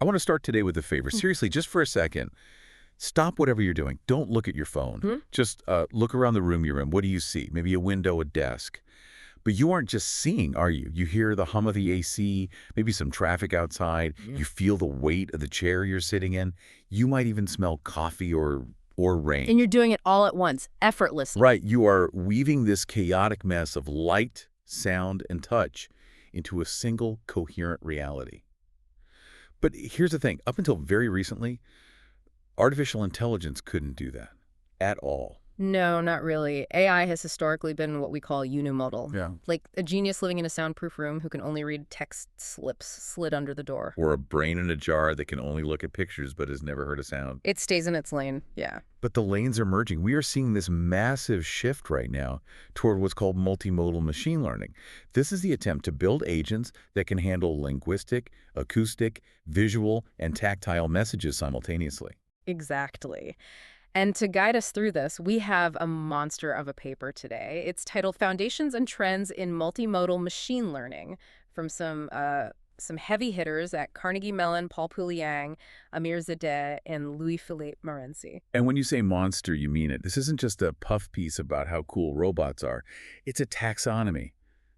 I want to start today with a favor. Seriously, just for a second, stop whatever you're doing. Don't look at your phone. Just look around the room you're in. What do you see? Maybe a window, a desk. But you aren't just seeing, are you? You hear the hum of the AC, maybe some traffic outside. You feel the weight of the chair you're sitting in. You might even smell coffee or rain. And you're doing it all at once, effortlessly. Right. You are weaving this chaotic mess of light, sound, and touch into a single coherent reality. But here's the thing. Up until very recently, artificial intelligence couldn't do that at all. No, not really. AI has historically been what we call unimodal. Yeah. Like a genius living in a soundproof room who can only read text slips slid under the door. Or a brain in a jar that can only look at pictures but has never heard a sound. It stays in its lane, yeah. But the lanes are merging. We are seeing this massive shift right now toward what's called multimodal machine learning. This is the attempt to build agents that can handle linguistic, acoustic, visual, and tactile messages simultaneously. Exactly. And to guide us through this, we have a monster of a paper today. It's titled Foundations and Trends in Multimodal Machine Learning from some heavy hitters at Carnegie Mellon, Paul Liang, Amir Zadeh, and Louis-Philippe Morency. And when you say monster, you mean it. This isn't just a puff piece about how cool robots are. It's a taxonomy.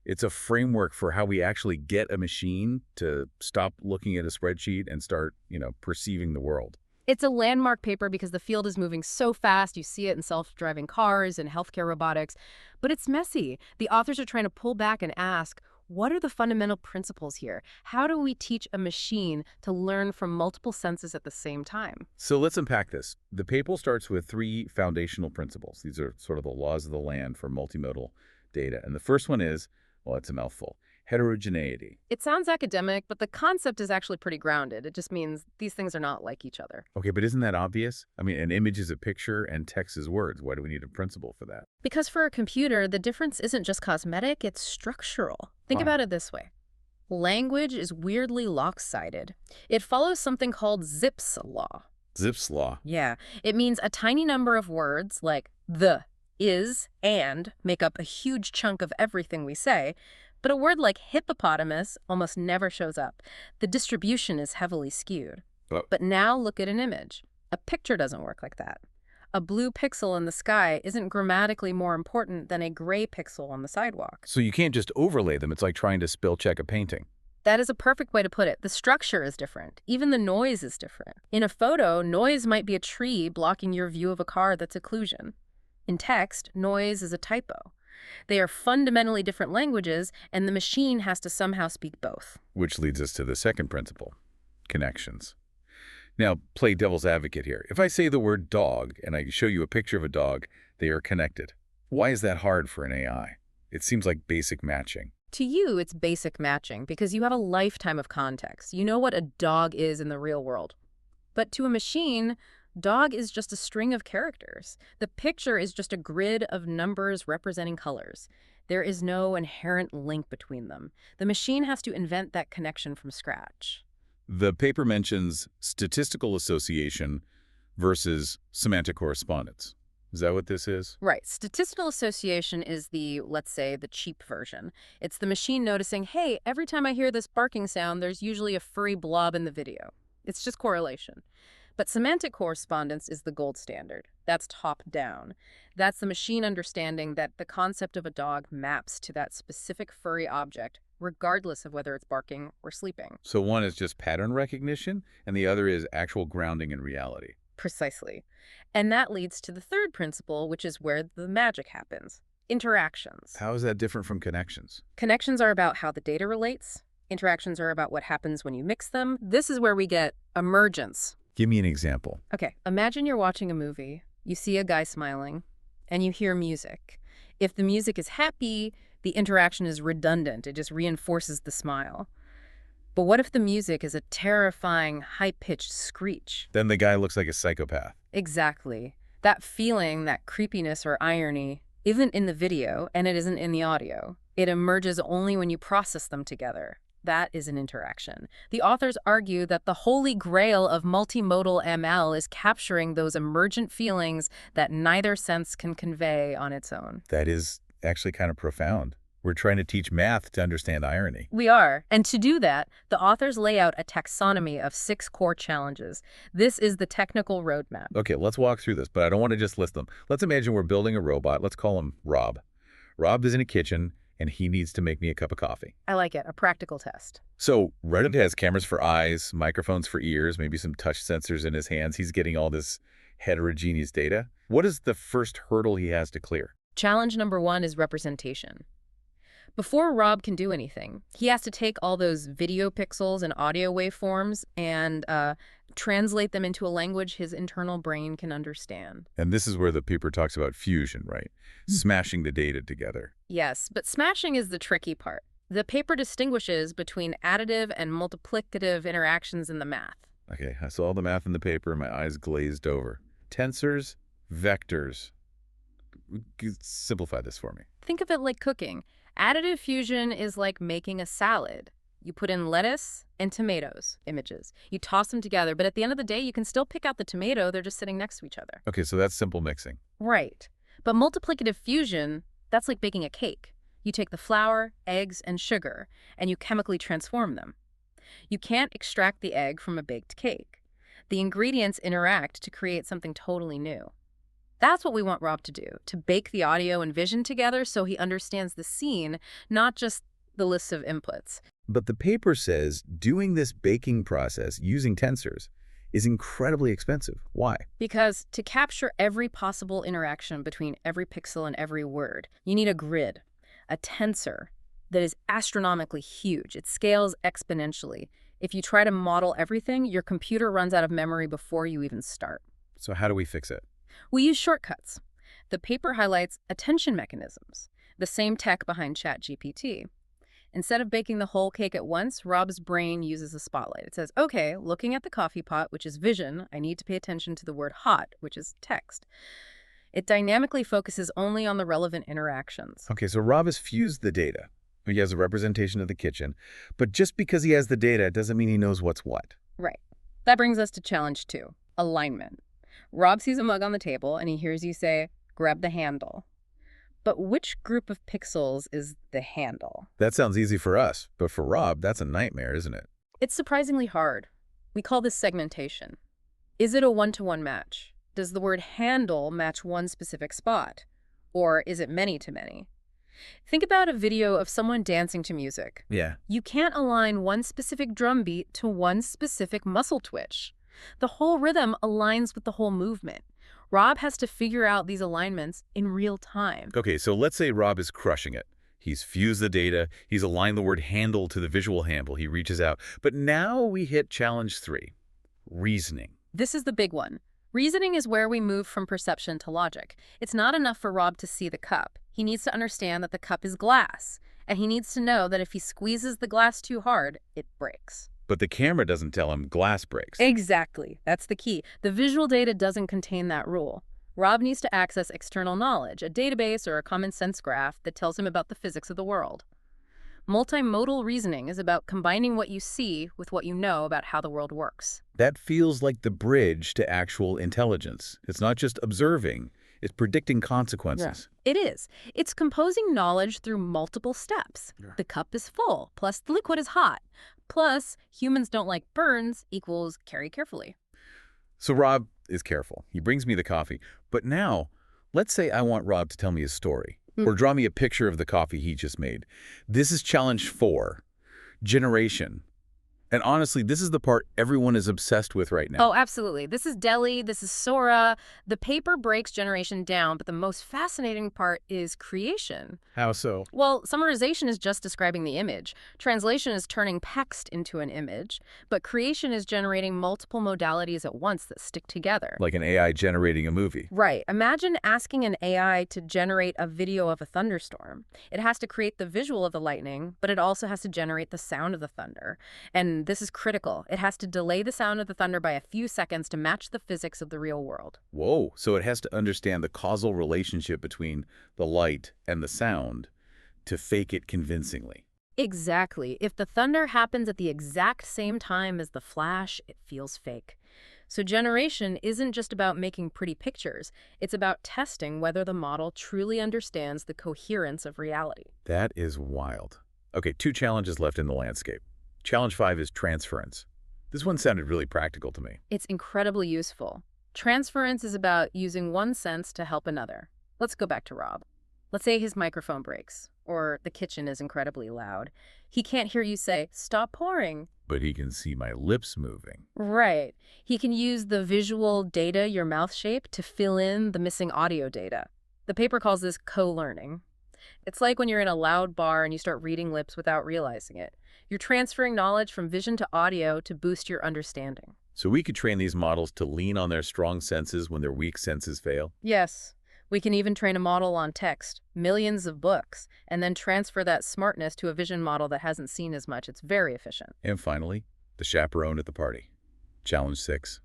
It's a framework for how we actually get a machine to stop looking at a spreadsheet and start, perceiving the world. It's a landmark paper because the field is moving so fast. You see it in self-driving cars and healthcare robotics. But it's messy. The authors are trying to pull back and ask, what are the fundamental principles here? How do we teach a machine to learn from multiple senses at the same time? So let's unpack this. The paper starts with 3 foundational principles. These are sort of the laws of the land for multimodal data. And the first one is, well, it's a mouthful, heterogeneity. It sounds academic, but the concept is actually pretty grounded. It just means these things are not like each other. Okay, but isn't that obvious? I mean, an image is a picture and text is words. Why do we need a principle for that? Because for a computer, the difference isn't just cosmetic, it's structural. Think about it this way. Language is weirdly lopsided. It follows something called Zipf's law. Zipf's law? Yeah. It means a tiny number of words like the, is, and make up a huge chunk of everything we say. But a word like hippopotamus almost never shows up. The distribution is heavily skewed. But now look at an image. A picture doesn't work like that. A blue pixel in the sky isn't grammatically more important than a gray pixel on the sidewalk. So you can't just overlay them. It's like trying to spell check a painting. That is a perfect way to put it. The structure is different. Even the noise is different. In a photo, noise might be a tree blocking your view of a car that's occlusion. In text, noise is a typo. They are fundamentally different languages, and the machine has to somehow speak both. Which leads us to the second principle, connections. Now, play devil's advocate here. If I say the word dog and I show you a picture of a dog, they are connected. Why is that hard for an AI? It seems like basic matching. To you, it's basic matching because you have a lifetime of context. You know what a dog is in the real world. But to a machine, dog is just a string of characters. The picture is just a grid of numbers representing colors. There is no inherent link between them. The machine has to invent that connection from scratch. The paper mentions statistical association versus semantic correspondence. Is that what this is? Right. Statistical association is let's say, the cheap version. It's the machine noticing, hey, every time I hear this barking sound, there's usually a furry blob in the video. It's just correlation. But semantic correspondence is the gold standard. That's top-down. That's the machine understanding that the concept of a dog maps to that specific furry object, regardless of whether it's barking or sleeping. So one is just pattern recognition, and the other is actual grounding in reality. Precisely. And that leads to the third principle, which is where the magic happens. Interactions. How is that different from connections? Connections are about how the data relates. Interactions are about what happens when you mix them. This is where we get emergence. Give me an example. Okay, imagine you're watching a movie, you see a guy smiling, and you hear music. If the music is happy, the interaction is redundant. It just reinforces the smile. But what if the music is a terrifying, high-pitched screech? Then the guy looks like a psychopath. Exactly. That feeling, that creepiness or irony, isn't in the video, and it isn't in the audio. It emerges only when you process them together. That is an interaction. The authors argue that the holy grail of multimodal ML is capturing those emergent feelings that neither sense can convey on its own. That is actually kind of profound. We're trying to teach math to understand irony. We are. And to do that, the authors lay out a taxonomy of 6 core challenges. This is the technical roadmap. Okay, let's walk through this, but I don't want to just list them. Let's imagine we're building a robot. Let's call him Rob. Rob is in a kitchen, and he needs to make me a cup of coffee. I like it. A practical test. So Reddit has cameras for eyes, microphones for ears, maybe some touch sensors in his hands. He's getting all this heterogeneous data. What is the first hurdle he has to clear? Challenge number 1 is representation. Before Rob can do anything, he has to take all those video pixels and audio waveforms and translate them into a language his internal brain can understand. And this is where the paper talks about fusion, right? Smashing the data together. Yes, but smashing is the tricky part. The paper distinguishes between additive and multiplicative interactions in the math. Okay, I saw all the math in the paper and my eyes glazed over. Tensors, vectors. Simplify this for me. Think of it like cooking. Additive fusion is like making a salad. You put in lettuce and tomatoes, images. You toss them together, but at the end of the day, you can still pick out the tomato. They're just sitting next to each other. Okay, so that's simple mixing. Right. But multiplicative fusion, that's like baking a cake. You take the flour, eggs, and sugar, and you chemically transform them. You can't extract the egg from a baked cake. The ingredients interact to create something totally new. That's what we want Rob to do, to bake the audio and vision together so he understands the scene, not just the lists of inputs. But the paper says doing this baking process using tensors is incredibly expensive. Why? Because to capture every possible interaction between every pixel and every word, you need a grid, a tensor that is astronomically huge. It scales exponentially. If you try to model everything, your computer runs out of memory before you even start. So how do we fix it? We use shortcuts. The paper highlights attention mechanisms, the same tech behind ChatGPT. Instead of baking the whole cake at once, Rob's brain uses a spotlight. It says, okay, looking at the coffee pot, which is vision, I need to pay attention to the word hot, which is text. It dynamically focuses only on the relevant interactions. Okay, so Rob has fused the data. He has a representation of the kitchen, but just because he has the data doesn't mean he knows what's what. Right. That brings us to challenge 2, alignment. Rob sees a mug on the table and he hears you say, grab the handle. But which group of pixels is the handle? That sounds easy for us, but for Rob, that's a nightmare, isn't it? It's surprisingly hard. We call this segmentation. Is it a one-to-one match? Does the word handle match one specific spot? Or is it many-to-many? Think about a video of someone dancing to music. Yeah. You can't align one specific drum beat to one specific muscle twitch. The whole rhythm aligns with the whole movement. Rob has to figure out these alignments in real time. Okay, so let's say Rob is crushing it. He's fused the data. He's aligned the word handle to the visual handle. He reaches out. But now we hit challenge 3, reasoning. This is the big one. Reasoning is where we move from perception to logic. It's not enough for Rob to see the cup. He needs to understand that the cup is glass. And he needs to know that if he squeezes the glass too hard, it breaks. But the camera doesn't tell him glass breaks. Exactly. That's the key. The visual data doesn't contain that rule. Rob needs to access external knowledge, a database or a common sense graph that tells him about the physics of the world. Multimodal reasoning is about combining what you see with what you know about how the world works. That feels like the bridge to actual intelligence. It's not just observing, it's predicting consequences. Yeah. It is. It's composing knowledge through multiple steps. Yeah. The cup is full, plus the liquid is hot. Plus, humans don't like burns equals carry carefully. So Rob is careful. He brings me the coffee. But now, let's say I want Rob to tell me his story. Or draw me a picture of the coffee he just made. This is challenge 4, generation. And honestly, this is the part everyone is obsessed with right now. Oh, absolutely. This is Delhi, this is Sora. The paper breaks generation down, but the most fascinating part is creation. How so? Well, summarization is just describing the image. Translation is turning text into an image. But creation is generating multiple modalities at once that stick together. Like an AI generating a movie. Right. Imagine asking an AI to generate a video of a thunderstorm. It has to create the visual of the lightning, but it also has to generate the sound of the thunder. And this is critical. It has to delay the sound of the thunder by a few seconds to match the physics of the real world. Whoa. So it has to understand the causal relationship between the light and the sound to fake it convincingly. Exactly. If the thunder happens at the exact same time as the flash, it feels fake. So generation isn't just about making pretty pictures. It's about testing whether the model truly understands the coherence of reality. That is wild. Okay, 2 challenges left in the landscape. Challenge 5 is transference. This one sounded really practical to me. It's incredibly useful. Transference is about using one sense to help another. Let's go back to Rob. Let's say his microphone breaks, or the kitchen is incredibly loud. He can't hear you say, "Stop pouring." But he can see my lips moving. Right. He can use the visual data your mouth shape to fill in the missing audio data. The paper calls this co-learning. It's like when you're in a loud bar and you start reading lips without realizing it. You're transferring knowledge from vision to audio to boost your understanding. So we could train these models to lean on their strong senses when their weak senses fail? Yes. We can even train a model on text, millions of books, and then transfer that smartness to a vision model that hasn't seen as much. It's very efficient. And finally, the chaperone at the party. Challenge 6.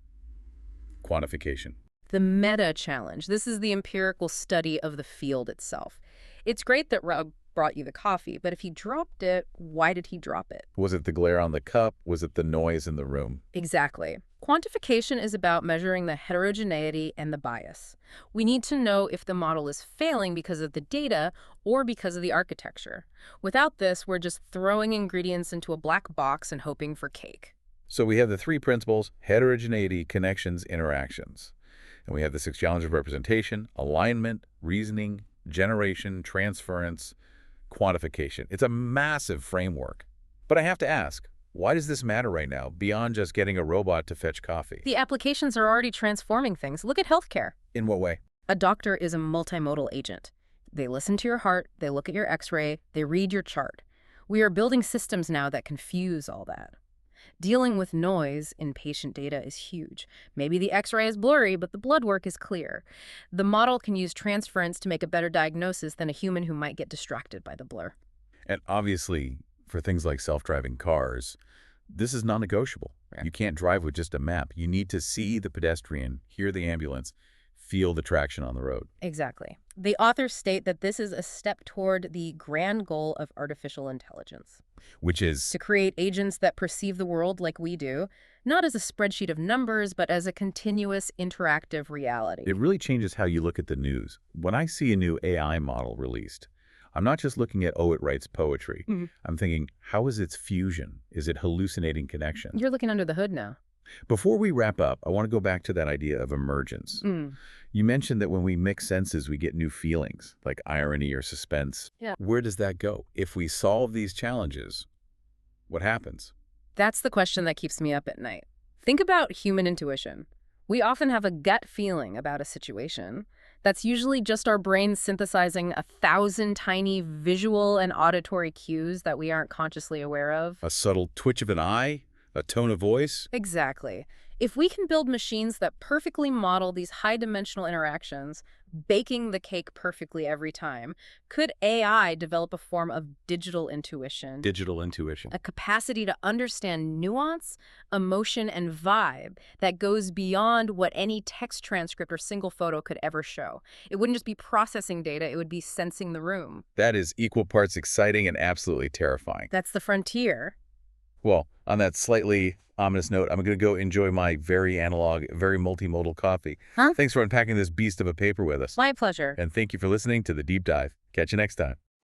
Quantification. The meta challenge. This is the empirical study of the field itself. It's great that Rob brought you the coffee, but if he dropped it, why did he drop it? Was it the glare on the cup? Was it the noise in the room? Exactly. Quantification is about measuring the heterogeneity and the bias. We need to know if the model is failing because of the data or because of the architecture. Without this, we're just throwing ingredients into a black box and hoping for cake. So we have the 3 principles: heterogeneity, connections, interactions. And we have the 6 challenges of representation: alignment, reasoning, generation, transference, quantification. It's a massive framework. But I have to ask, why does this matter right now, beyond just getting a robot to fetch coffee? The applications are already transforming things. Look at healthcare. In what way? A doctor is a multimodal agent. They listen to your heart, they look at your x-ray, they read your chart. We are building systems now that can fuse all that. Dealing with noise in patient data is huge. Maybe the x-ray is blurry, but the blood work is clear. The model can use transference to make a better diagnosis than a human who might get distracted by the blur. And obviously, for things like self-driving cars, this is non-negotiable. Yeah. You can't drive with just a map. You need to see the pedestrian, hear the ambulance, feel the traction on the road. Exactly. The authors state that this is a step toward the grand goal of artificial intelligence. Which is, To create agents that perceive the world like we do, not as a spreadsheet of numbers, but as a continuous interactive reality. it really changes how you look at the news. When I see a new AI model released, I'm not just looking at, oh, it writes poetry. I'm thinking, how is its fusion? Is it hallucinating connections? You're looking under the hood now. Before we wrap up, I want to go back to that idea of emergence. You mentioned that when we mix senses, we get new feelings, like irony or suspense. Yeah. Where does that go? If we solve these challenges, what happens? That's the question that keeps me up at night. Think about human intuition. We often have a gut feeling about a situation. That's usually just our brains synthesizing 1,000 tiny visual and auditory cues that we aren't consciously aware of. A subtle twitch of an eye? A tone of voice? Exactly. If we can build machines that perfectly model these high-dimensional interactions, baking the cake perfectly every time, could AI develop a form of digital intuition? Digital intuition. A capacity to understand nuance, emotion, and vibe that goes beyond what any text transcript or single photo could ever show. It wouldn't just be processing data, it would be sensing the room. That is equal parts exciting and absolutely terrifying. That's the frontier. Well, on that slightly ominous note, I'm going to go enjoy my very analog, very multimodal coffee. Huh? Thanks for unpacking this beast of a paper with us. My pleasure. And thank you for listening to The Deep Dive. Catch you next time.